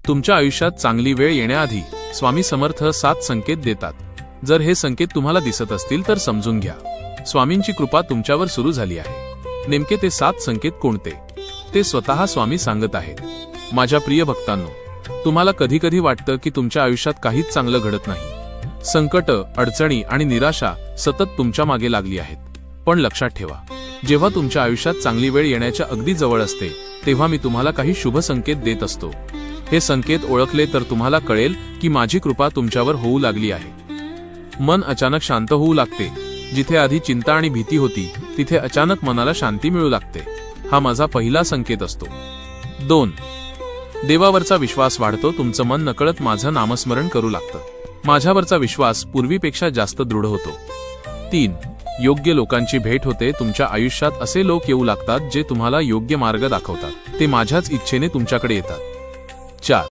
तुमच्या आयुष्यात चांगली वेळ येण्याआधी स्वामी समर्थ 7 संकेत देतात. जर हे संकेत तुम्हाला दिसत असतील तर समजून घ्या, स्वामींची कृपा तुमच्यावर सुरू झाली आहे. नेमके ते 7 संकेत कोणते ते स्वतः स्वामी सांगत आहेत. माझ्या प्रिय भक्तांनो, तुम्हाला कधी कधी वाटतं की तुमच्या आयुष्यात काहीच चांगलं घडत नाही. संकट, अडचणी आणि निराशा सतत तुमच्या मागे लागली आहेत. पण लक्षात ठेवा, जेव्हा तुमच्या आयुष्यात चांगली वेळ येण्याच्या अगदी जवळ असते तेव्हा मी तुम्हाला काही शुभ संकेत देत असतो. हे संकेत ओळखले तर तुम्हाला कळेल की माझी कृपा तुमच्यावर होऊ लागली आहे. मन अचानक शांत होऊ लागते. जिथे आधी चिंता आणि भीती होती तिथे अचानक मनाला शांती मिळू लागते. हा माझा पहिला संकेत असतो. 2. देवावरचा विश्वास वाढतो. तुमचं मन नकळत माझं नामस्मरण करू लागतं. माझ्यावरचा विश्वास पूर्वीपेक्षा जास्त दृढ होतो. 3. योग्य लोकांची भेट होते. तुमच्या आयुष्यात असे लोक येऊ लागतात जे तुम्हाला योग्य मार्ग दाखवतात. ते माझ्याच इच्छेने तुमच्याकडे येतात. 4.